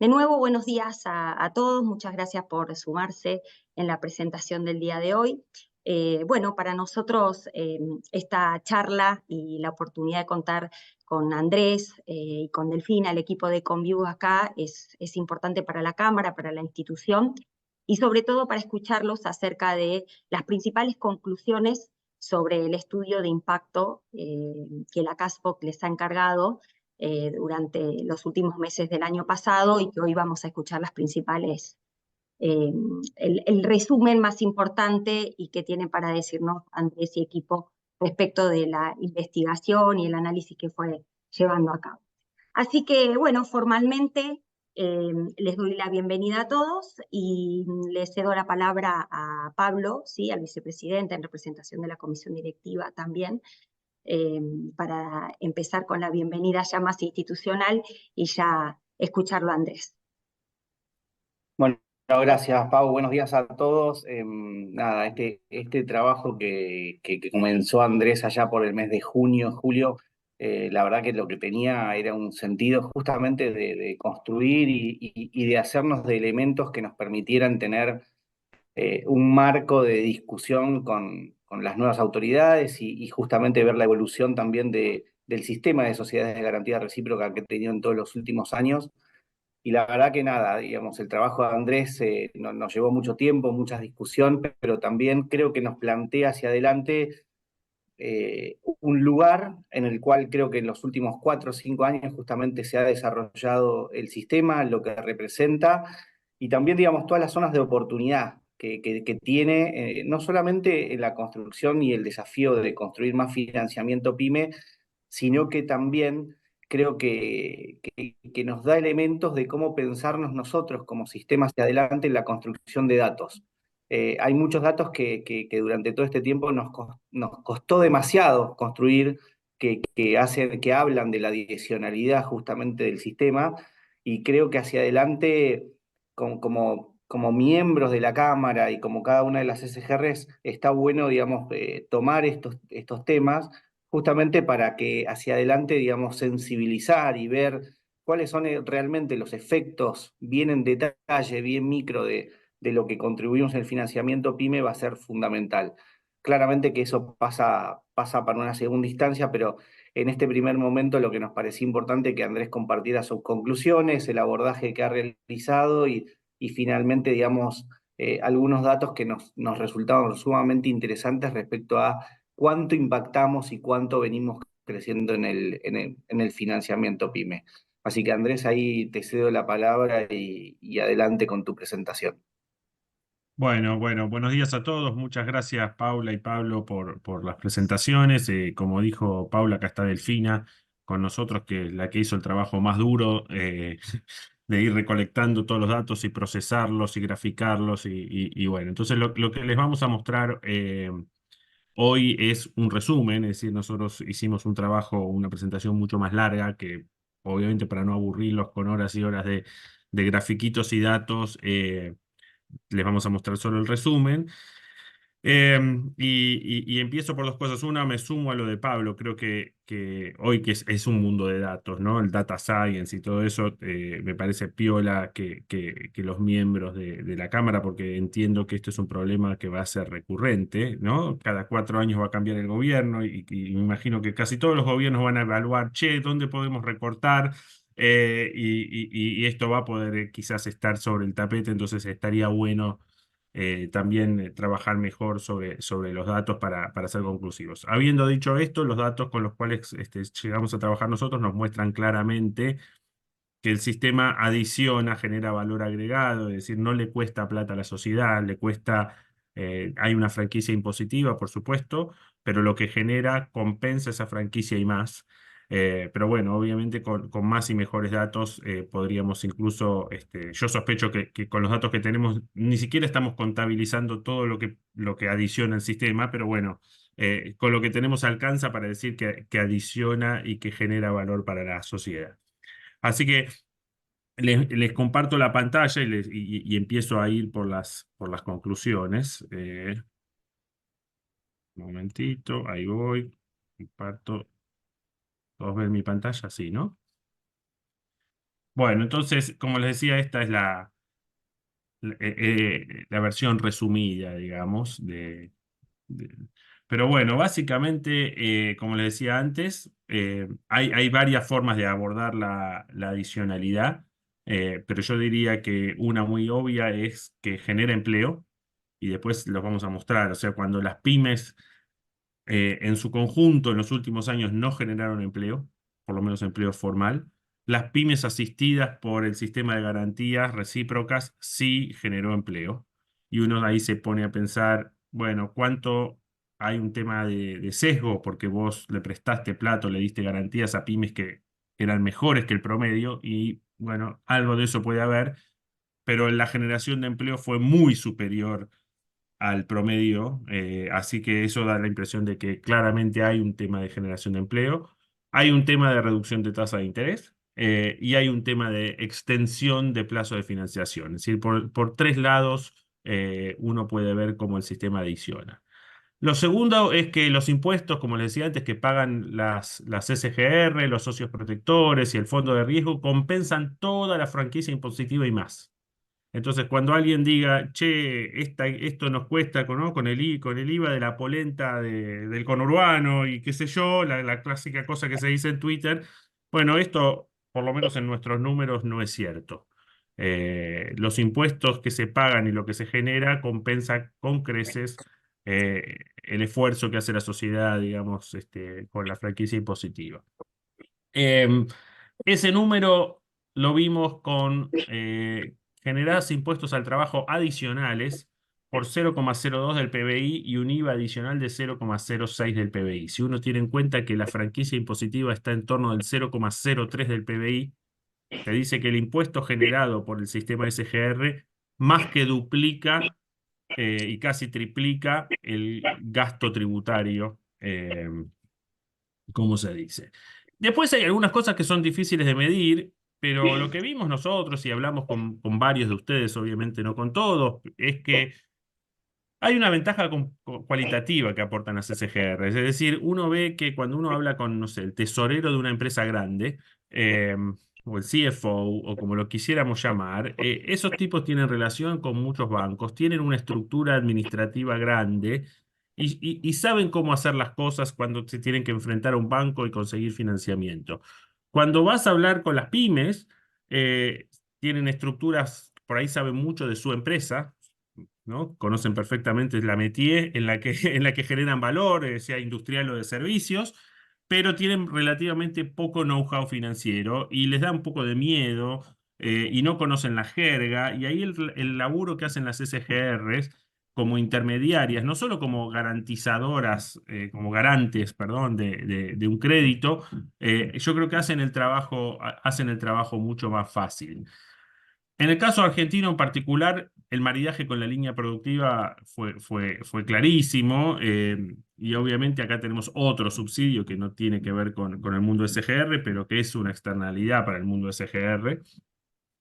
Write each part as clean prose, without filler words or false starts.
De nuevo, buenos días a todos. Muchas gracias por sumarse en la presentación del día de hoy. Bueno, para nosotros esta charla y la oportunidad de contar con Andrés y con Delfina, el equipo de Convivo acá, es importante para la Cámara, para la institución, y sobre todo para escucharlos acerca de las principales conclusiones sobre el estudio de impacto que la CASPOC les ha encargado durante los últimos meses del año pasado, y que hoy vamos a escuchar las principales, el resumen más importante y que tienen para decirnos Andrés y equipo respecto de la investigación y el análisis que fue llevando a cabo. Así que, bueno, formalmente les doy la bienvenida a todos y les cedo la palabra a Pablo, ¿sí?, al vicepresidente en representación de la comisión directiva también, eh, para empezar con la bienvenida ya más institucional y ya escucharlo a Andrés. Bueno, gracias, Pau. Buenos días a todos. Nada, este trabajo que comenzó Andrés allá por el mes de junio, julio, la verdad que lo que tenía era un sentido justamente de construir y de hacernos de elementos que nos permitieran tener un marco de discusión con las nuevas autoridades y justamente ver la evolución también del sistema de sociedades de garantía recíproca que he tenido en todos los últimos años. Y la verdad que nada, digamos, el trabajo de Andrés nos llevó mucho tiempo, mucha discusión, pero también creo que nos plantea hacia adelante un lugar en el cual creo que en los últimos 4 o 5 años justamente se ha desarrollado el sistema, lo que representa, y también, digamos, todas las zonas de oportunidad que tiene, no solamente en la construcción y el desafío de construir más financiamiento PYME, sino que también creo que nos da elementos de cómo pensarnos nosotros como sistema hacia adelante en la construcción de datos. Hay muchos datos que durante todo este tiempo nos costó demasiado construir, que hablan de la adicionalidad justamente del sistema, y creo que hacia adelante, como miembros de la Cámara y como cada una de las SGRs, está bueno, digamos, tomar estos temas justamente para que hacia adelante, digamos, sensibilizar y ver cuáles son realmente los efectos bien en detalle, bien micro de lo que contribuimos en el financiamiento PYME, va a ser fundamental. Claramente que eso pasa para una segunda instancia, pero en este primer momento lo que nos parecía importante que Andrés compartiera sus conclusiones, el abordaje que ha realizado y finalmente, digamos, algunos datos que nos resultaron sumamente interesantes respecto a cuánto impactamos y cuánto venimos creciendo en el financiamiento PYME. Así que Andrés, ahí te cedo la palabra y adelante con tu presentación. Bueno, buenos días a todos. Muchas gracias, Paula y Pablo, por las presentaciones. Como dijo Paula, acá está Delfina con nosotros, que es la que hizo el trabajo más duro de ir recolectando todos los datos y procesarlos y graficarlos. Y bueno, entonces lo que les vamos a mostrar hoy es un resumen, es decir, nosotros hicimos un trabajo, una presentación mucho más larga, que obviamente para no aburrirlos con horas y horas de grafiquitos y datos. Les vamos a mostrar solo el resumen. Y empiezo por dos cosas. Una, me sumo a lo de Pablo. Creo que hoy que es un mundo de datos, ¿no? El data science y todo eso, me parece piola que los miembros de la Cámara, porque entiendo que esto es un problema que va a ser recurrente, ¿no? Cada 4 años va a cambiar el gobierno y me imagino que casi todos los gobiernos van a evaluar, che, ¿dónde podemos recortar? Y esto va a poder quizás estar sobre el tapete, entonces estaría bueno también trabajar mejor sobre los datos para ser conclusivos. Habiendo dicho esto, los datos con los cuales llegamos a trabajar nosotros nos muestran claramente que el sistema adiciona, genera valor agregado, es decir, no le cuesta plata a la sociedad, le cuesta, hay una franquicia impositiva, por supuesto, pero lo que genera compensa esa franquicia y más. Pero bueno, obviamente con más y mejores datos podríamos incluso, yo sospecho que con los datos que tenemos ni siquiera estamos contabilizando todo lo que adiciona el sistema, pero bueno, con lo que tenemos alcanza para decir que adiciona y que genera valor para la sociedad. Así que les comparto la pantalla y empiezo a ir por las conclusiones. Un momentito, ahí voy. Comparto. ¿Todos ven mi pantalla? Sí, ¿no? Bueno, entonces, como les decía, esta es la versión resumida, digamos, de- Pero bueno, básicamente, como les decía antes, hay varias formas de abordar la adicionalidad, pero yo diría que una muy obvia es que genera empleo, y después los vamos a mostrar. O sea, cuando las pymes en su conjunto en los últimos años no generaron empleo, por lo menos empleo formal. Las pymes asistidas por el sistema de garantías recíprocas sí generó empleo. Y uno ahí se pone a pensar, bueno, ¿cuánto hay un tema de sesgo? Porque vos le prestaste plato, le diste garantías a pymes que eran mejores que el promedio y bueno, algo de eso puede haber, pero la generación de empleo fue muy superior al promedio, así que eso da la impresión de que claramente hay un tema de generación de empleo, hay un tema de reducción de tasa de interés y hay un tema de extensión de plazo de financiación. Es decir, por tres lados uno puede ver cómo el sistema adiciona. Lo segundo es que los impuestos, como les decía antes, que pagan las SGR, los socios protectores y el fondo de riesgo, compensan toda la franquicia impositiva y más. Entonces, cuando alguien diga, che, esto nos cuesta ¿no? con el IVA de la polenta del conurbano y qué sé yo, la clásica cosa que se dice en Twitter, bueno, esto, por lo menos en nuestros números, no es cierto. Los impuestos que se pagan y lo que se genera compensa con creces el esfuerzo que hace la sociedad, digamos, con la franquicia impositiva. Em, Ese número lo vimos con generadas impuestos al trabajo adicionales por 0,02 del PBI y un IVA adicional de 0,06 del PBI. Si uno tiene en cuenta que la franquicia impositiva está en torno del 0,03 del PBI, te dice que el impuesto generado por el sistema SGR más que duplica y casi triplica el gasto tributario. ¿Cómo se dice? Después hay algunas cosas que son difíciles de medir, pero lo que vimos nosotros y hablamos con varios de ustedes, obviamente no con todos, es que hay una ventaja cualitativa que aportan las SGR. Es decir, uno ve que cuando uno habla con, no sé, el tesorero de una empresa grande, o el CFO, o como lo quisiéramos llamar, esos tipos tienen relación con muchos bancos, tienen una estructura administrativa grande y saben cómo hacer las cosas cuando se tienen que enfrentar a un banco y conseguir financiamiento. Cuando vas a hablar con las pymes, tienen estructuras, por ahí saben mucho de su empresa, ¿no? Conocen perfectamente la métier en la que generan valor, sea industrial o de servicios, pero tienen relativamente poco know-how financiero y les da un poco de miedo y no conocen la jerga. Y ahí el laburo que hacen las SGRs como intermediarias, no solo como garantizadoras, como garantes, perdón, de un crédito, yo creo que hacen el trabajo mucho más fácil. En el caso argentino en particular, el maridaje con la línea productiva fue clarísimo y obviamente acá tenemos otro subsidio que no tiene que ver con el mundo SGR, pero que es una externalidad para el mundo SGR.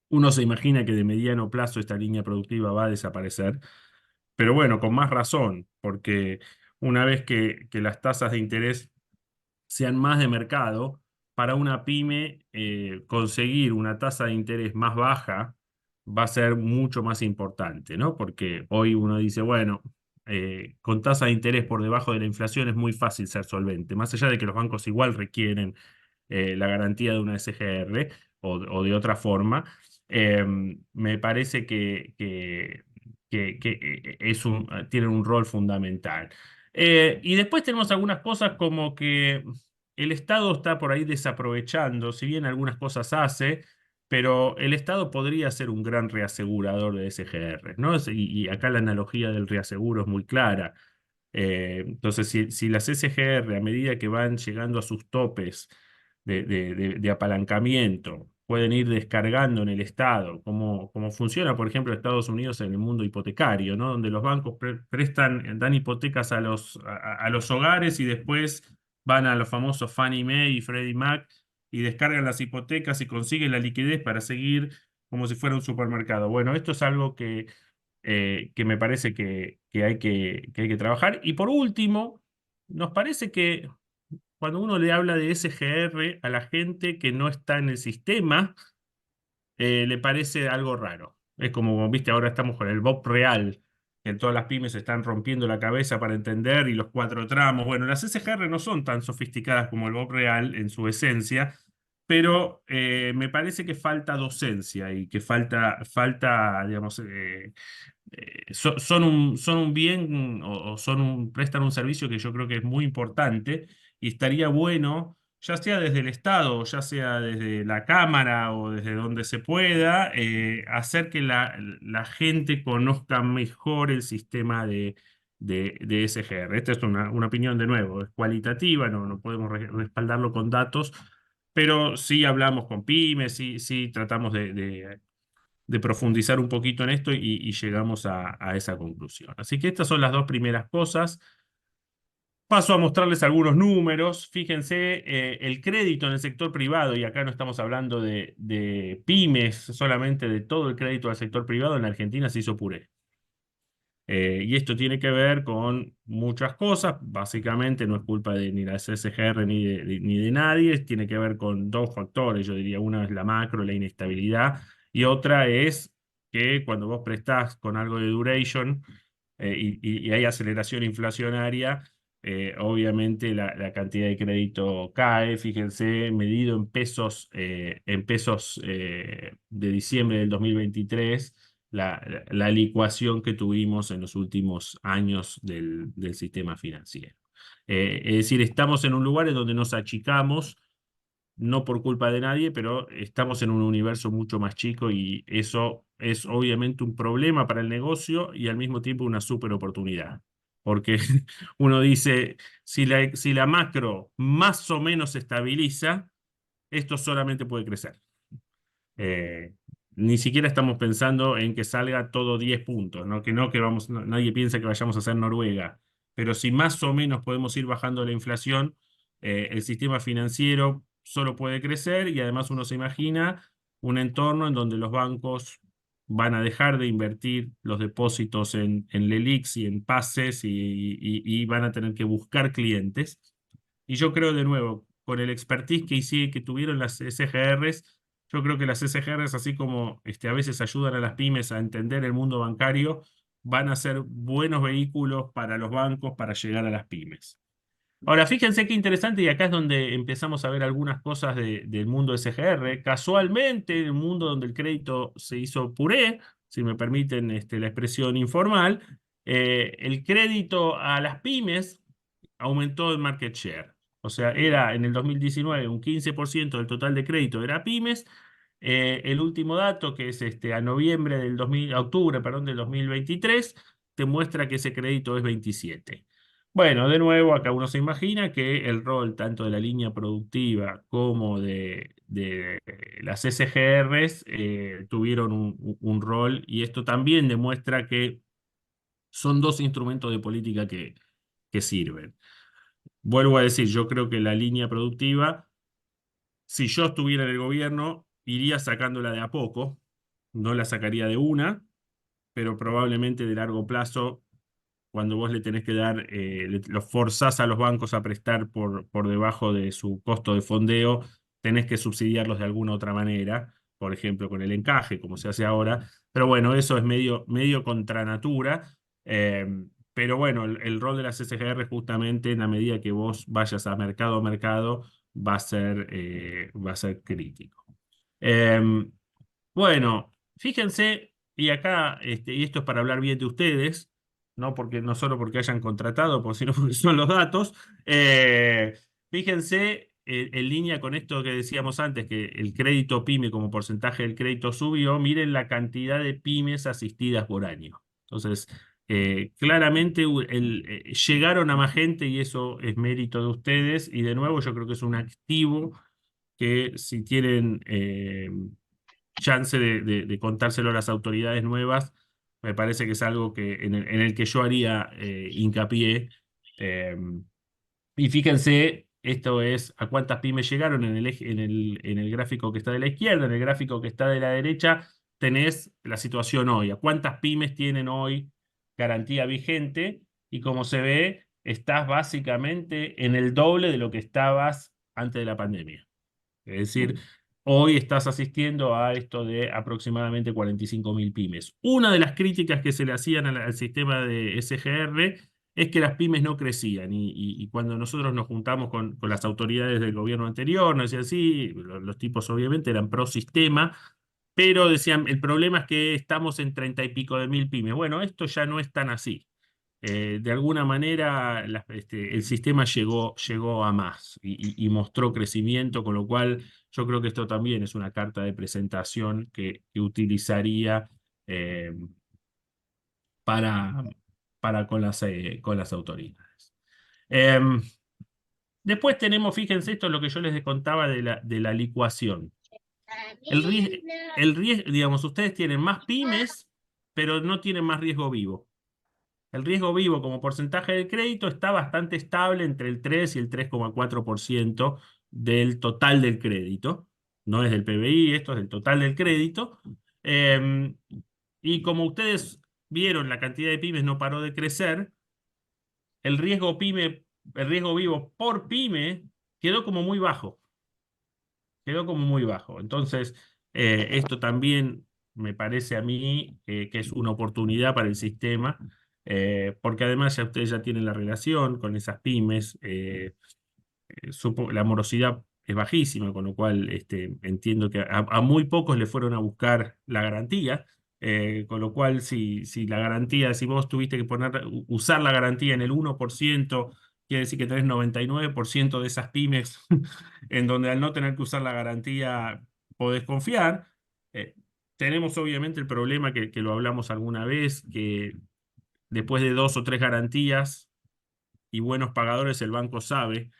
Uno se imagina que de mediano plazo esta línea productiva va a desaparecer, pero bueno, con más razón, porque una vez que las tasas de interés sean más de mercado, para una pyme conseguir una tasa de interés más baja va a ser mucho más importante, ¿no? Porque hoy uno dice, bueno, con tasa de interés por debajo de la inflación es muy fácil ser solvente, más allá de que los bancos igual requieren la garantía de una SGR o de otra forma, me parece que tienen un rol fundamental. Y después tenemos algunas cosas como que el Estado está por ahí desaprovechando, si bien algunas cosas hace, pero el Estado podría ser un gran reasegurador de SGR, ¿no? Y acá la analogía del reaseguro es muy clara. Entonces, si las SGR, a medida que van llegando a sus topes de apalancamiento, pueden ir descargando en el Estado, como funciona, por ejemplo, Estados Unidos en el mundo hipotecario, ¿no? Donde los bancos dan hipotecas a los hogares y después van a los famosos Fannie Mae y Freddie Mac y descargan las hipotecas y consiguen la liquidez para seguir como si fuera un supermercado. Bueno, esto es algo que me parece que hay que trabajar. Y por último, nos parece que cuando uno le habla de SGR a la gente que no está en el sistema, le parece algo raro. Es como, viste, ahora estamos con el BOP real, que todas las pymes se están rompiendo la cabeza para entender, y los 4 tramos. Bueno, las SGR no son tan sofisticadas como el BOP real en su esencia, pero me parece que falta docencia y que falta, digamos, son un bien, o prestan un servicio que yo creo que es muy importante, y estaría bueno, ya sea desde el Estado, ya sea desde la Cámara o desde donde se pueda, hacer que la gente conozca mejor el sistema de SGR. Esta es una opinión, de nuevo, es cualitativa, no podemos respaldarlo con datos, pero sí hablamos con pymes, sí tratamos de profundizar un poquito en esto, y llegamos a esa conclusión. Así que estas son las 2 primeras cosas. Paso a mostrarles algunos números. Fíjense, el crédito en el sector privado, y acá no estamos hablando de pymes, solamente de todo el crédito al sector privado, en la Argentina se hizo puré. Y esto tiene que ver con muchas cosas. Básicamente no es culpa de ni la SGR ni de nadie. Tiene que ver con 2 factores, yo diría. Una es la macro, la inestabilidad, y otra es que cuando vos prestás con algo de duration, y hay aceleración inflacionaria, obviamente la cantidad de crédito cae. Fíjense, medido en pesos de diciembre del 2023, la licuación que tuvimos en los últimos años del sistema financiero. Es decir, estamos en un lugar en donde nos achicamos, no por culpa de nadie, pero estamos en un universo mucho más chico, y eso es obviamente un problema para el negocio y al mismo tiempo una súper oportunidad. Porque uno dice, si la macro más o menos se estabiliza, esto solamente puede crecer. Eh, Ni siquiera estamos pensando en que salga todo 10 puntos, ¿no? Que vamos, nadie piensa que vayamos a ser Noruega, pero si más o menos podemos ir bajando la inflación, el sistema financiero solo puede crecer, y además uno se imagina un entorno en donde los bancos van a dejar de invertir los depósitos en LELIQs y en pases, y van a tener que buscar clientes. Y yo creo, de nuevo, con el expertise que tuvieron las SGRs, yo creo que las SGRs, así como a veces ayudan a las pymes a entender el mundo bancario, van a ser buenos vehículos para los bancos para llegar a las pymes. Ahora, fíjense qué interesante, y acá es donde empezamos a ver algunas cosas del mundo SGR. Casualmente, en el mundo donde el crédito se hizo puré, si me permiten la expresión informal, el crédito a las pymes aumentó el market share. O sea, era en el 2019 un 15% del total de crédito era pymes. El último dato, que es a octubre, perdón, del 2023, te muestra que ese crédito es 27. Bueno, de nuevo, acá uno se imagina que el rol tanto de la línea productiva como de las SGRs tuvieron un rol, y esto también demuestra que son 2 instrumentos de política que sirven. Vuelvo a decir, yo creo que la línea productiva, si yo estuviera en el gobierno, iría sacándola de a poco, no la sacaría de una, pero probablemente de largo plazo, cuando vos le tenés que dar, los forzás a los bancos a prestar por debajo de su costo de fondeo, tenés que subsidiarlos de alguna otra manera, por ejemplo, con el encaje, como se hace ahora. Pero bueno, eso es medio contra natura. Pero bueno, el rol de las SGR, justamente en la medida que vos vayas a mercado, va a ser crítico. Bueno, fíjense, y acá, y esto es para hablar bien de ustedes, no solo porque hayan contratado, sino porque son los datos. Fíjense, en línea con esto que decíamos antes, que el crédito PYME como porcentaje del crédito subió. Miren la cantidad de pymes asistidas por año. Entonces, claramente llegaron a más gente, y eso es mérito de ustedes. Y de nuevo, yo creo que es un activo que, si tienen chance de contárselo a las autoridades nuevas, me parece que es algo en el que yo haría hincapié. Eh, y fíjense, esto es a cuántas pymes llegaron en el gráfico que está de la izquierda. En el gráfico que está de la derecha tenés la situación hoy. A cuántas pymes tienen hoy garantía vigente, y como se ve, estás básicamente en el doble de lo que estabas antes de la pandemia. Es decir, hoy estás asistiendo a esto de aproximadamente 45.000 pymes. Una de las críticas que se le hacían al sistema de SGR es que las pymes no crecían y cuando nosotros nos juntamos con las autoridades del gobierno anterior, nos decían, sí, los tipos obviamente eran pro sistema, pero decían, el problema es que estamos en 30 y pico de mil pymes. Bueno, esto ya no es tan así. De alguna manera el sistema llegó a más y mostró crecimiento, con lo cual yo creo que esto también es una carta de presentación que utilizaría eh, para, con las autoridades. Em, Después tenemos, fíjense, esto es lo que yo les contaba de la licuación. El riesgo, digamos, ustedes tienen más pymes, pero no tienen más riesgo vivo. El riesgo vivo como porcentaje del crédito está bastante estable entre el 3 y el 3,4% del total del crédito. No es del PBI, esto es del total del crédito. Eh, y como ustedes vieron, la cantidad de pymes no paró de crecer. El riesgo el riesgo vivo por pyme quedó como muy bajo. Quedó como muy bajo. Entonces, esto también me parece a mí que es una oportunidad para el sistema, porque además ya ustedes ya tienen la relación con esas pymes, la morosidad es bajísima, con lo cual entiendo que a muy pocos le fueron a buscar la garantía, con lo cual si la garantía, si vos tuviste que usar la garantía en el 1%, quiere decir que tenés 99% de esas pymes en donde al no tener que usar la garantía podés confiar. Eh, Tenemos obviamente el problema que lo hablamos alguna vez, que después de 2 o 3 garantías y buenos pagadores, el banco sabe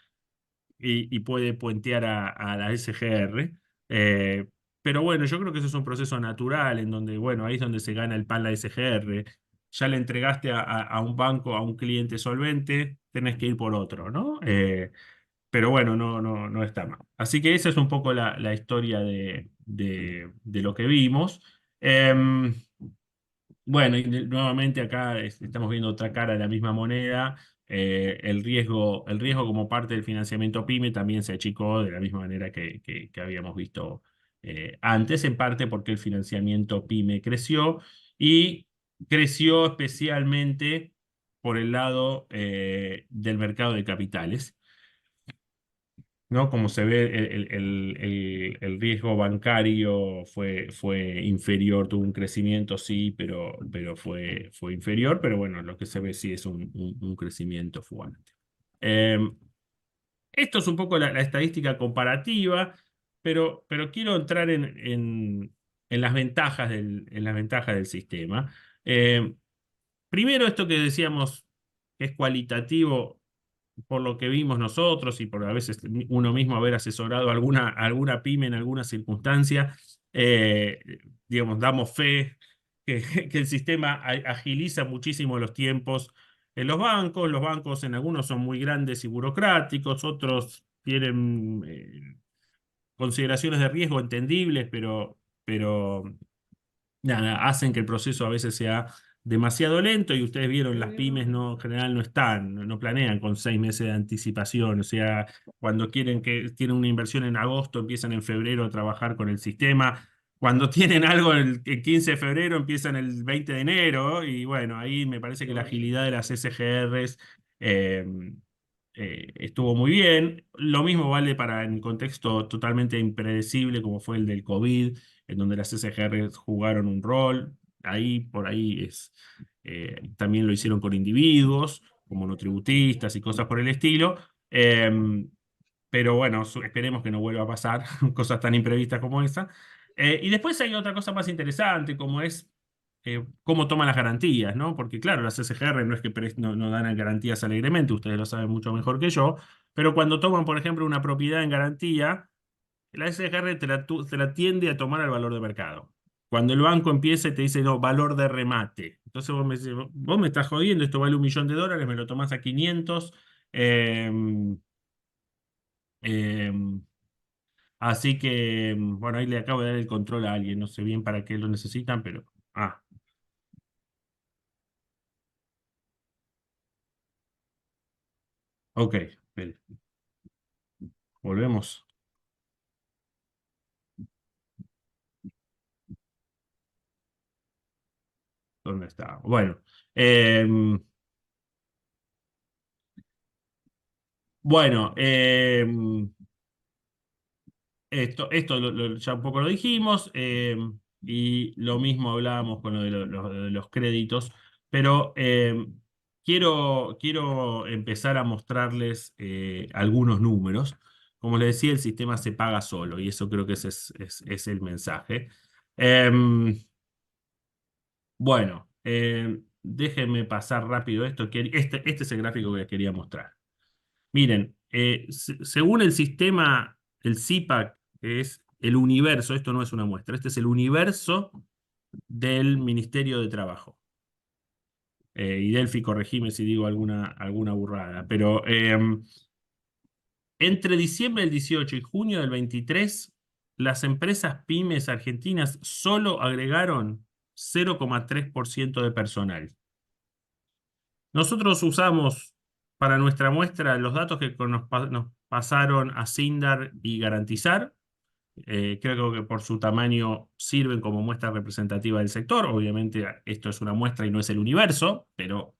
y puede puentear a la SGR. Eh, pero bueno, yo creo que eso es un proceso natural en donde, bueno, ahí es donde se gana el pan la SGR. Ya le entregaste a un banco, a un cliente solvente, tenés que ir por otro, ¿no? Pero bueno, no está mal. Así que esa es un poco la historia de lo que vimos. Bueno, y nuevamente acá estamos viendo otra cara de la misma moneda. El riesgo como parte del financiamiento PYME también se achicó de la misma manera que habíamos visto antes, en parte porque el financiamiento PYME creció y creció especialmente por el lado del mercado de capitales. ¿No? Como se ve, el riesgo bancario fue inferior, tuvo un crecimiento, sí, pero fue inferior, pero bueno, lo que se ve sí es un crecimiento fuerte. Eh, Esto es un poco la estadística comparativa, pero quiero entrar en las ventajas del sistema. Eh, Primero, esto que decíamos que es cualitativo por lo que vimos nosotros y por a veces uno mismo haber asesorado alguna pyme en alguna circunstancia, eh, digamos, damos fe que el sistema agiliza muchísimo los tiempos en los bancos. Los bancos en algunos son muy grandes y burocráticos, otros tienen consideraciones de riesgo entendibles, pero nada, hacen que el proceso a veces sea demasiado lento y ustedes vieron, las pymes no, en general no están, no planean con 6 meses de anticipación, o sea, cuando tienen una inversión en agosto, empiezan en febrero a trabajar con el sistema, cuando tienen algo el 15 de febrero, empiezan el 20 de enero, y bueno, ahí me parece que la agilidad de las SGRs estuvo muy bien. Lo mismo vale para en un contexto totalmente impredecible como fue el del COVID, en donde las SGR jugaron un rol. Ahí, por ahí también lo hicieron con individuos, como no tributistas y cosas por el estilo. Pero bueno, esperemos que no vuelva a pasar cosas tan imprevistas como esa. Y después hay otra cosa más interesante, como es cómo toman las garantías, ¿no? Porque claro, las SGR no es que no dan garantías alegremente, ustedes lo saben mucho mejor que yo, pero cuando toman, por ejemplo, una propiedad en garantía, la SGR te la tiende a tomar al valor de mercado. Cuando el banco empieza y te dice, no, valor de remate. Entonces vos me decís, vos me estás jodiendo, esto vale $1.000.000, me lo tomás a 500. eh, eh, Así que, bueno, ahí le acabo de dar el control a alguien, no sé bien para qué lo necesitan, pero... Ah, ok, espere, volvemos. ¿Dónde está? Bueno, em, bueno, esto ya un poco lo dijimos, y lo mismo hablábamos con lo de, lo de los créditos, pero quiero empezar a mostrarles algunos números. Como les decía, el sistema se paga solo, y eso creo que ese es el mensaje. Em, bueno, déjenme pasar rápido esto. Este es el gráfico que quería mostrar. Miren, según el sistema, el CIPAC, que es el universo, esto no es una muestra, este es el universo del Ministerio de Trabajo. Y Delphi, corregime si digo alguna burrada, pero entre diciembre del 18 y junio del 23, las empresas pymes argentinas solo agregaron 0,3% de personal. Nosotros usamos para nuestra muestra los datos que nos pasaron a Sindar y Garantizar. Creo que por su tamaño sirven como muestra representativa del sector. Obviamente esto es una muestra y no es el universo, pero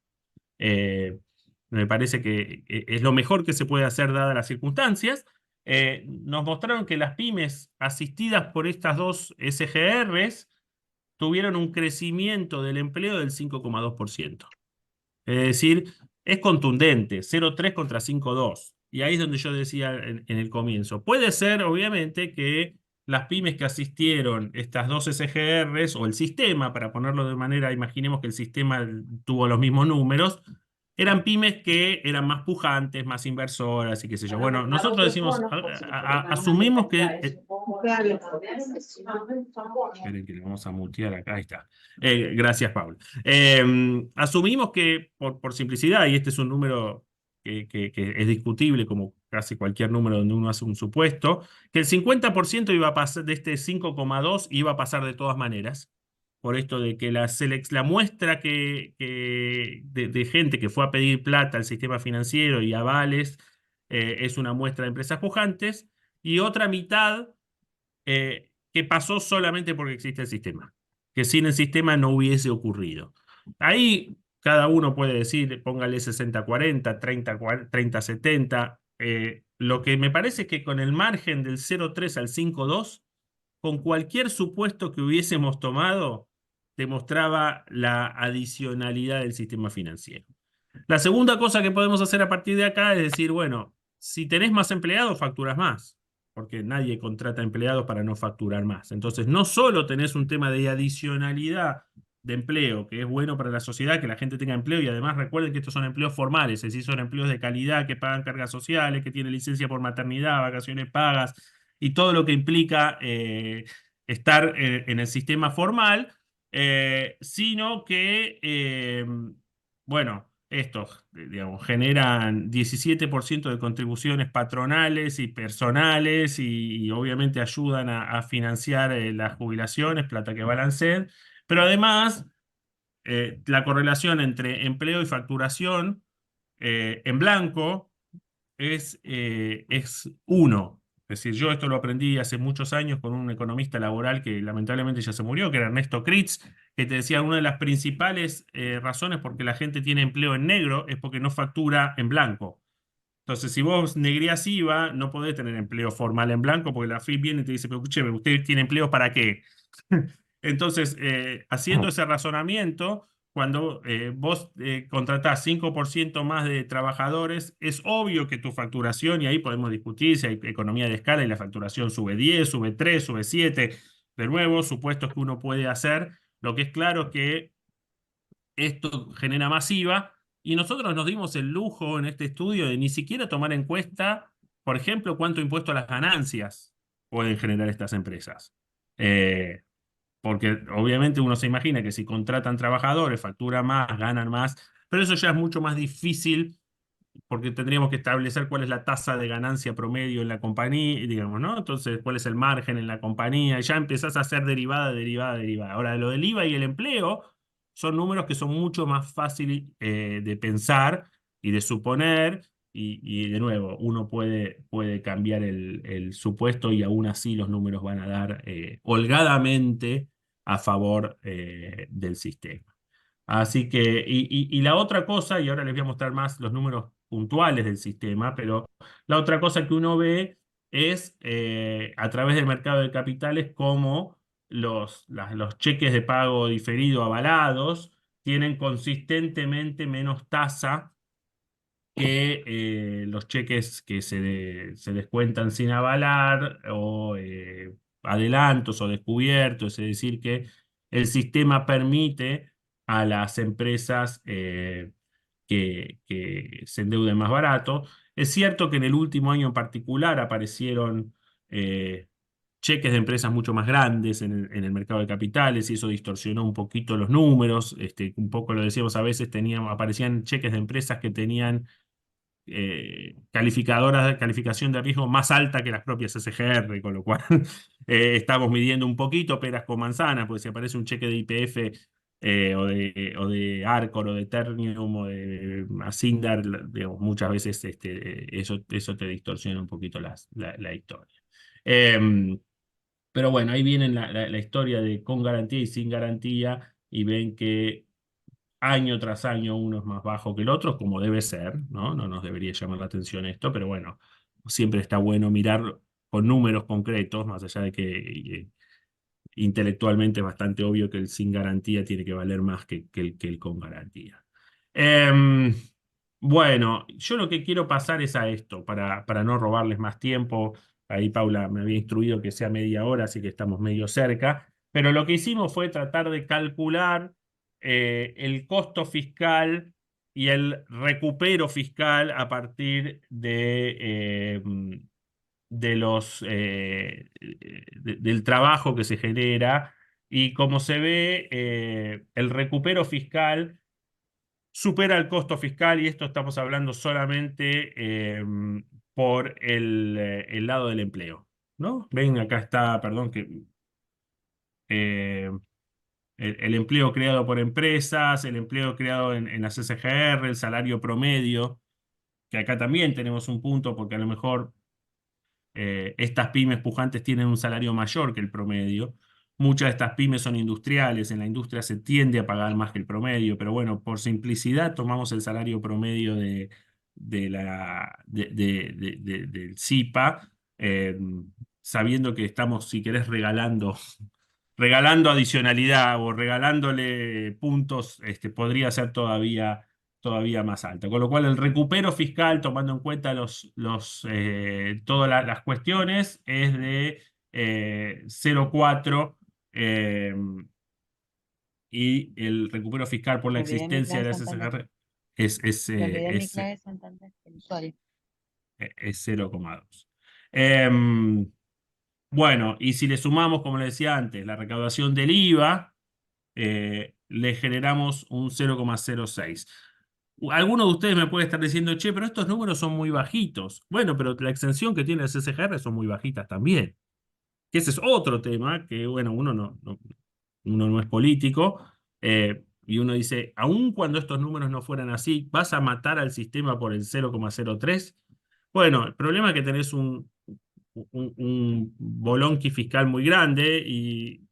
me parece que es lo mejor que se puede hacer dadas las circunstancias. Nos mostraron que las pymes asistidas por estas dos SGRs tuvieron un crecimiento del empleo del 5,2%. Es decir, es contundente, 0,3 contra 5,2. Y ahí es donde yo decía en el comienzo. Puede ser, obviamente, que las pymes que asistieron, estas dos SGRs, o el sistema, para ponerlo de manera, imaginemos que el sistema tuvo los mismos números, eran pymes que eran más pujantes, más inversoras y qué sé yo. Bueno, nosotros decimos, asumimos que... Esperen que le vamos a mutear acá, ahí está. Gracias, Pablo. Asumimos que, por simplicidad, y este es un número que es discutible como casi cualquier número donde uno hace un supuesto, que el 50% iba a pasar de este 5,2 iba a pasar de todas maneras, por esto de que la muestra de gente que fue a pedir plata al sistema financiero y avales es una muestra de empresas pujantes, y otra mitad que pasó solamente porque existe el sistema, que sin el sistema no hubiese ocurrido. Ahí cada uno puede decir, póngale 60-40, 30-70. Lo que me parece es que con el margen del 0,3 al 5,2, con cualquier supuesto que hubiésemos tomado, demostraba la adicionalidad del sistema financiero. La segunda cosa que podemos hacer a partir de acá es decir, bueno, si tenés más empleados, facturas más, porque nadie contrata empleados para no facturar más. Entonces, no solo tenés un tema de adicionalidad de empleo, que es bueno para la sociedad, que la gente tenga empleo, y además recuerden que estos son empleos formales, es decir, son empleos de calidad, que pagan cargas sociales, que tienen licencia por maternidad, vacaciones pagas, y todo lo que implica estar en el sistema formal, sino que, bueno, estos, digamos, generan 17% de contribuciones patronales y personales y obviamente ayudan a financiar las jubilaciones, plata que balanceen, pero además la correlación entre empleo y facturación en blanco es 1. Es decir, yo esto lo aprendí hace muchos años con un economista laboral que lamentablemente ya se murió, que era Ernesto Kritz, que te decía una de las principales razones por que la gente tiene empleo en negro es porque no factura en blanco. Entonces, si vos negrías IVA, no podés tener empleo formal en blanco porque la FIP viene y te dice, pero escúcheme, ¿usted tiene empleo para qué? Entonces, haciendo ese razonamiento, cuando vos contratás 5% más de trabajadores, es obvio que tu facturación, y ahí podemos discutir si hay economía de escala y la facturación sube 10, sube 3, sube 7, de nuevo, supuestos que uno puede hacer. Lo que es claro es que esto genera más IVA, y nosotros nos dimos el lujo en este estudio de ni siquiera tomar en cuenta, por ejemplo, cuánto impuesto a las ganancias pueden generar estas empresas. Porque obviamente uno se imagina que si contratan trabajadores, facturan más, ganan más, pero eso ya es mucho más difícil porque tendríamos que establecer cuál es la tasa de ganancia promedio en la compañía, digamos, ¿no? Entonces, cuál es el margen en la compañía, y ya empezás a hacer derivada, derivada, derivada. Ahora, lo del IVA y el empleo son números que son mucho más fáciles de pensar y de suponer, y de nuevo, uno puede cambiar el supuesto y aún así los números van a dar holgadamente a favor del sistema. Así que, y la otra cosa, y ahora les voy a mostrar más los números puntuales del sistema, pero la otra cosa que uno ve es a través del mercado de capitales cómo los cheques de pago diferido avalados tienen consistentemente menos tasa que los cheques que se descuentan sin avalar o adelantos o descubiertos, es decir, que el sistema permite a las empresas que se endeuden más barato. Es cierto que en el último año en particular aparecieron cheques de empresas mucho más grandes en el mercado de capitales y eso distorsionó un poquito los números. Un poco lo decíamos, a veces aparecían cheques de empresas que tenían calificación de riesgo más alta que las propias SGR, con lo cual estamos midiendo un poquito peras con manzanas, porque si aparece un cheque de YPF o de Arcor o de Ternium o de Asindar, digamos, muchas veces eso te distorsiona un poquito la historia. Pero bueno, ahí viene la historia de con garantía y sin garantía y ven que año tras año uno es más bajo que el otro, como debe ser, ¿no? No nos debería llamar la atención esto, pero bueno, siempre está bueno mirar con números concretos, más allá de que intelectualmente es bastante obvio que el sin garantía tiene que valer más que el con garantía. Em, bueno, yo lo que quiero pasar es a esto, para no robarles más tiempo. Ahí Paula me había instruido que sea media hora, así que estamos medio cerca. Pero lo que hicimos fue tratar de calcular el costo fiscal y el recupero fiscal a partir del trabajo que se genera. Y como se ve, el recupero fiscal supera el costo fiscal, y esto estamos hablando solamente por el lado del empleo, ¿no? Ven, acá está, perdón, que eh, el empleo creado por empresas, el empleo creado en las SGR, el salario promedio, que acá también tenemos un punto porque a lo mejor estas pymes pujantes tienen un salario mayor que el promedio. Muchas de estas pymes son industriales, en la industria se tiende a pagar más que el promedio, pero bueno, por simplicidad tomamos el salario promedio del CIPA, eh, sabiendo que estamos, si querés, regalando adicionalidad o regalándole puntos, podría ser todavía más alta. Con lo cual el recupero fiscal, tomando en cuenta todas las cuestiones, es de 0,4 y el recupero fiscal por la Me olvidé mi existencia clave de de la Santander. SSR es, es, Me eh, olvidé mi es, clave de Santander, el usuario. es 0,2. Em, bueno, y si le sumamos, como le decía antes, la recaudación del IVA, le generamos un 0,06. Alguno de ustedes me puede estar diciendo, che, pero estos números son muy bajitos. Bueno, pero la exención que tiene el CCGR son muy bajitas también. Que ese es otro tema que, bueno, uno no es político, y uno dice, aun cuando estos números no fueran así, ¿vas a matar al sistema por el 0,03? Bueno, el problema es que tenés un bolonqui fiscal muy grande y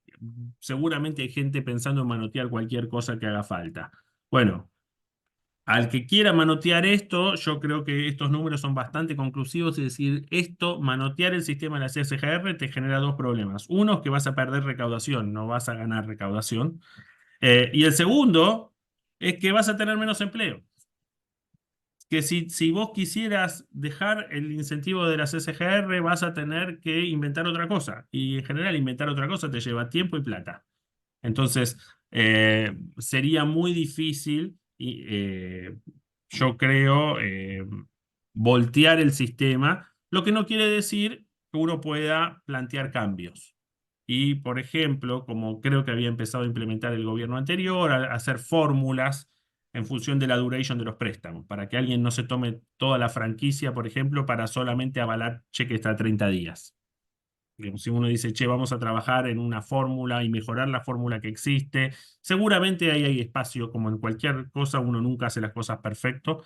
seguramente hay gente pensando en manotear cualquier cosa que haga falta. Bueno, al que quiera manotear esto, yo creo que estos números son bastante conclusivos, es decir, manotear el sistema de la CSGR te genera dos problemas. Uno es que vas a perder recaudación, no vas a ganar recaudación. Y el segundo es que vas a tener menos empleo. Que si vos quisieras dejar el incentivo de la CSGR, vas a tener que inventar otra cosa. Y en general inventar otra cosa te lleva tiempo y plata. Entonces, sería muy difícil, yo creo, voltear el sistema, lo que no quiere decir que uno pueda plantear cambios. Y, por ejemplo, como creo que había empezado a implementar el gobierno anterior, a hacer fórmulas en función de la duration de los préstamos, para que alguien no se tome toda la franquicia, por ejemplo, para solamente avalar cheques a 30 días. Digamos, si uno dice, che, vamos a trabajar en una fórmula y mejorar la fórmula que existe, seguramente ahí hay espacio, como en cualquier cosa, uno nunca hace las cosas perfecto.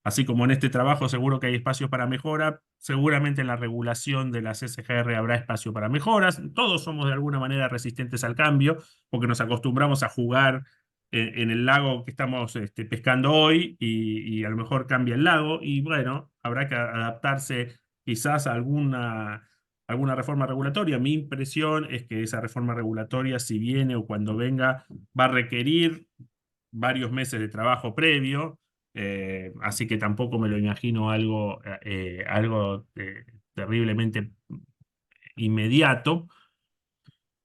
Así como en este trabajo seguro que hay espacios para mejora, seguramente en la regulación de las SGR habrá espacio para mejoras. Todos somos de alguna manera resistentes al cambio, porque nos acostumbramos a jugar en el lago que estamos pescando hoy y a lo mejor cambia el lago y bueno, habrá que adaptarse quizás a alguna reforma regulatoria. Mi impresión es que esa reforma regulatoria, si viene o cuando venga, va a requerir varios meses de trabajo previo, así que tampoco me lo imagino algo terriblemente inmediato.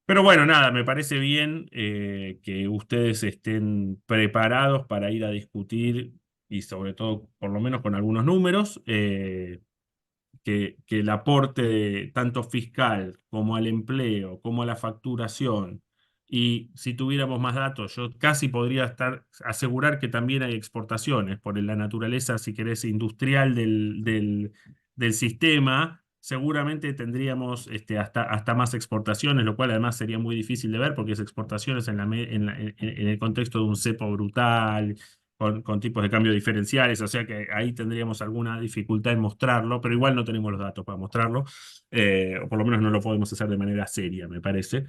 Pero bueno, nada, me parece bien que ustedes estén preparados para ir a discutir y sobre todo, por lo menos con algunos números, que el aporte tanto fiscal como al empleo, como a la facturación, y si tuviéramos más datos, yo casi podría asegurar que también hay exportaciones por la naturaleza, si querés, industrial del sistema. Seguramente tendríamos hasta más exportaciones, lo cual además sería muy difícil de ver porque es exportaciones en el contexto de un cepo brutal, con tipos de cambio diferenciales, o sea que ahí tendríamos alguna dificultad en mostrarlo, pero igual no tenemos los datos para mostrarlo, o por lo menos no lo podemos hacer de manera seria, me parece.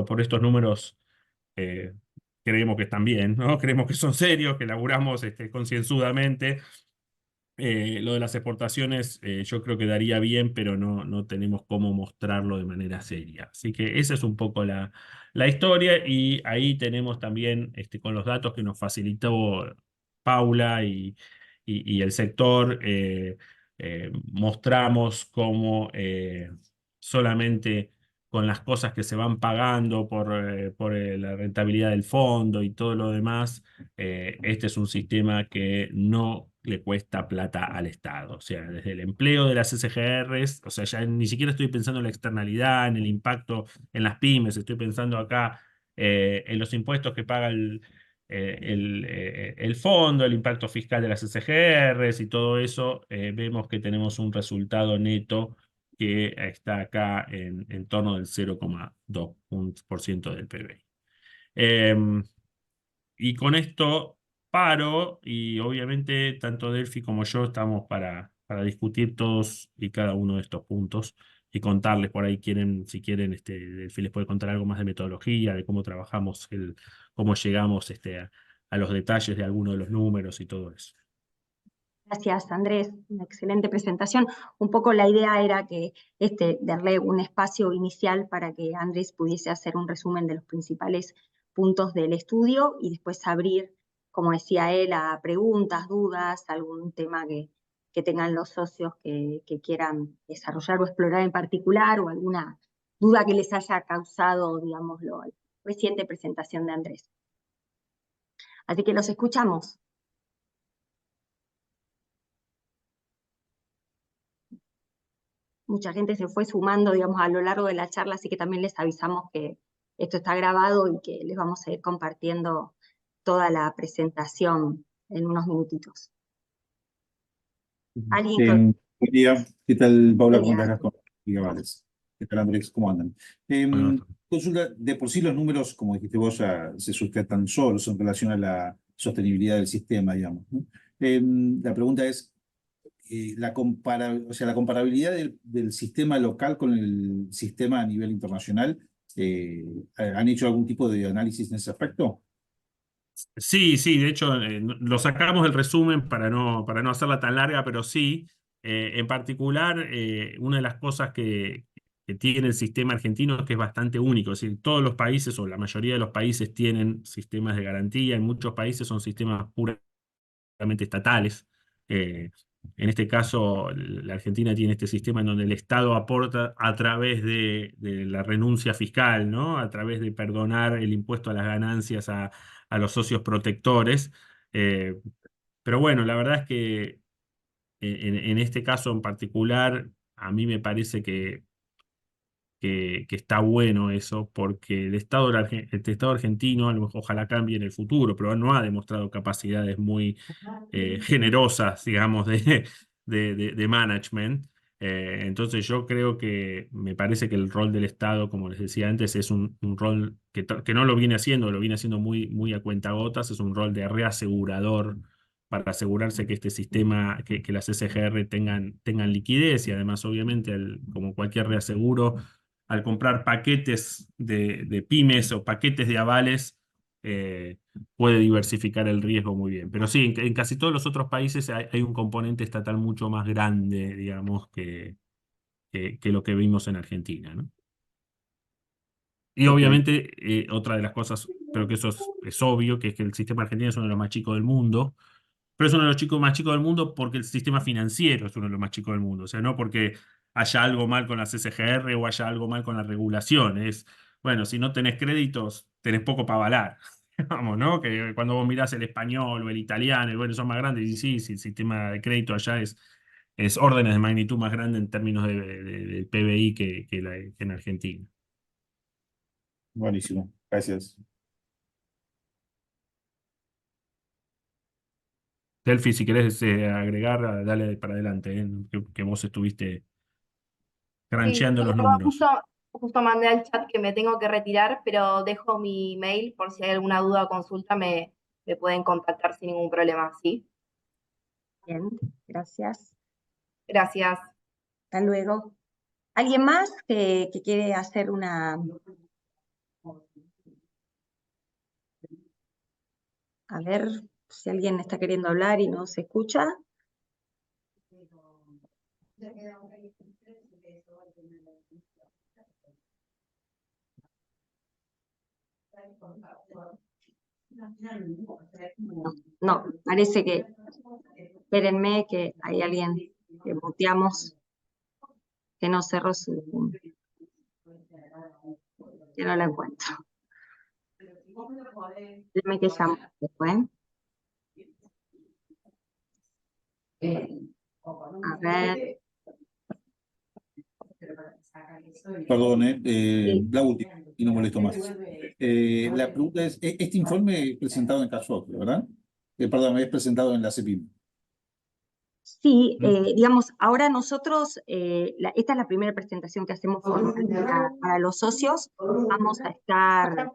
Por estos números eh, creemos que están bien, ¿no? Creemos que son serios, que laburamos concienzudamente. Lo de las exportaciones yo creo que daría bien, pero no tenemos cómo mostrarlo de manera seria. Así que esa es un poco la historia y ahí tenemos también con los datos que nos facilitó Paula y el sector, mostramos cómo solamente con las cosas que se van pagando por la rentabilidad del fondo y todo lo demás, este es un sistema que no le cuesta plata al Estado. O sea, desde el empleo de las SGRs, o sea, ya ni siquiera estoy pensando en la externalidad, en el impacto en las pymes, estoy pensando acá en los impuestos que paga el fondo, el impacto fiscal de las SGRs y todo eso, vemos que tenemos un resultado neto que está acá en torno del 0,2% del PBI. Y con esto paro y obviamente tanto Delphi como yo estamos para discutir todos y cada uno de estos puntos y contarles por ahí si quieren, Delphi les puede contar algo más de metodología, de cómo trabajamos, cómo llegamos a los detalles de algunos de los números y todo eso. Gracias, Andrés. Una excelente presentación. Un poco la idea era que darle un espacio inicial para que Andrés pudiese hacer un resumen de los principales puntos del estudio y después abrir, como decía él, a preguntas, dudas, algún tema que tengan los socios que quieran desarrollar o explorar en particular o alguna duda que les haya causado, digámoslo, la reciente presentación de Andrés. Así que los escuchamos. Mucha gente se fue sumando, digamos, a lo largo de la charla, así que también les avisamos que esto está grabado y que les vamos a ir compartiendo toda la presentación en unos minutitos. Buen día. ¿Qué tal, Paula? Buen ¿Cómo día. estás con Vales? ¿Qué tal, Andrés? ¿Cómo andan? Bueno, Consulta, de por sí los números, como dijiste vos, ya se sustentan solos en relación a la sostenibilidad del sistema, digamos, ¿no? La pregunta es, o sea, la comparabilidad del sistema local con el sistema a nivel internacional, ¿han hecho algún tipo de análisis en ese aspecto? sí, sí, de hecho lo sacamos del resumen para no hacerla tan larga, pero sí, en particular, una de las cosas que tiene el sistema argentino es que es bastante único, es decir, todos los países o la mayoría de los países tienen sistemas de garantía, en muchos países son sistemas puramente estatales. En este caso, la Argentina tiene este sistema en donde el Estado aporta a través de la renuncia fiscal, ¿no? A través de perdonar el impuesto a las ganancias a los socios protectores. Eh, pero bueno, la verdad es que en este caso en particular, a mí me parece que está bueno eso, porque el Estado argentino, a lo mejor ojalá cambie en el futuro, pero no ha demostrado capacidades muy generosas, digamos, de management. Entonces yo creo que me parece que el rol del Estado, como les decía antes, es un rol que no lo viene haciendo, lo viene haciendo muy, muy a cuentagotas, es un rol de reasegurador para asegurarse que este sistema, que las SGR tengan liquidez y además, obviamente, como cualquier reaseguro, al comprar paquetes de pymes o paquetes de avales, puede diversificar el riesgo muy bien. Pero sí, en casi todos los otros países hay un componente estatal mucho más grande, digamos, que lo que vimos en Argentina, ¿no? Y Ok. obviamente, otra de las cosas, creo que eso es obvio, que es que el sistema argentino es uno de los más chicos del mundo, pero es uno de los más chicos del mundo porque el sistema financiero es uno de los más chicos del mundo. O sea, no porque haya algo mal con las SGR o haya algo mal con la regulación. Es, bueno, si no tenés créditos, tenés poco para avalar. Vamos, ¿no? Que cuando vos mirás el español o el italiano, y bueno, son más grandes, y sí, el sistema de crédito allá es órdenes de magnitud más grande en términos de PBI que en Argentina. Buenísimo, gracias. Delphi, si querés agregar, dale para adelante, que vos estuviste Sí, crancheando no, los perdón, números. justo mandé al chat que me tengo que retirar, pero dejo mi mail por si hay alguna duda o consulta, me pueden contactar sin ningún problema, ¿sí? Bien, gracias. Gracias. Hasta luego. ¿Alguien más que quiere hacer una... A ver si alguien está queriendo hablar y no se escucha? No, parece que... Espérenme que hay alguien que muteamos, que no cerró su... que no la encuentro. Déjame que llamo después. A ver... Perdón, Sí. la última, y no molesto más. La pregunta es, este informe es presentado en CASOC, ¿verdad? Perdón, es presentado en la CEPIM. Sí, digamos, ahora nosotros, esta es la primera presentación que hacemos formal para los socios. Vamos a estar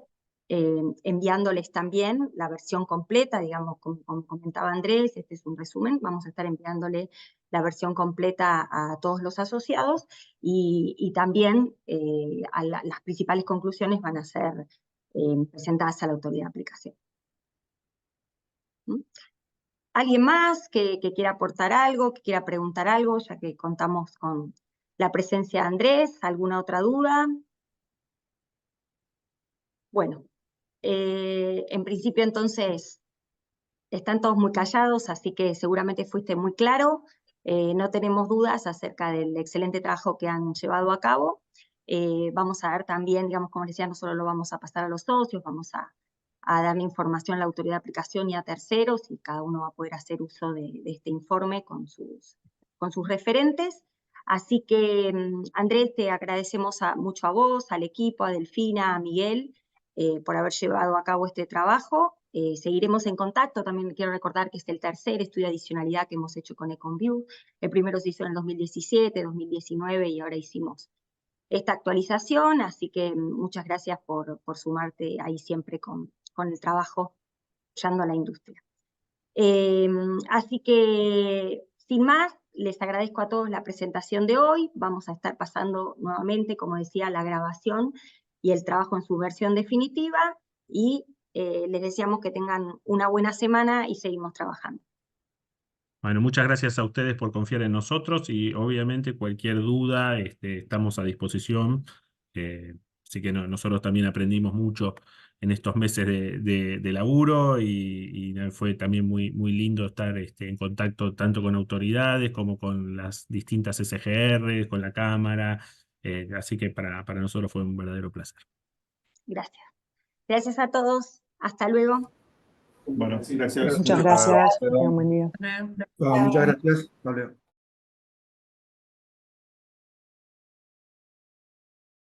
enviándoles también la versión completa, digamos, como comentaba Andrés, este es un resumen, vamos a estar enviándole la versión completa a todos los asociados y también las principales conclusiones van a ser presentadas a la autoridad de aplicación. ¿Mm? ¿Alguien más que quiera aportar algo, que quiera preguntar algo, ya que contamos con la presencia de Andrés? ¿Alguna otra duda? Bueno, en principio entonces están todos muy callados, así que seguramente fuiste muy claro. No tenemos dudas acerca del excelente trabajo que han llevado a cabo. Vamos a dar también, digamos, como decía, no solo lo vamos a pasar a los socios, vamos a darle información a la autoridad de aplicación y a terceros, y cada uno va a poder hacer uso de este informe con sus referentes. Así que, Andrés, te agradecemos mucho a vos, al equipo, a Delfina, a Miguel, por haber llevado a cabo este trabajo. Seguiremos en contacto. También quiero recordar que es el tercer estudio de adicionalidad que hemos hecho con EconView. El primero se hizo en el 2017, 2019 y ahora hicimos esta actualización, así que muchas gracias por sumarte ahí siempre con el trabajo apoyando a la industria. Así que, sin más, les agradezco a todos la presentación de hoy. Vamos a estar pasando nuevamente, como decía, la grabación y el trabajo en su versión definitiva, y les deseamos que tengan una buena semana y seguimos trabajando. Bueno, muchas gracias a ustedes por confiar en nosotros y obviamente cualquier duda estamos a disposición. Así que nosotros también aprendimos mucho en estos meses de laburo y fue también muy, muy lindo estar en contacto tanto con autoridades como con las distintas SGR, con la Cámara. Así que para nosotros fue un verdadero placer. Gracias. Gracias a todos. Hasta luego. Bueno, sí, gracias. Muchas gracias. Tengan buen día. Muchas gracias. Hasta luego.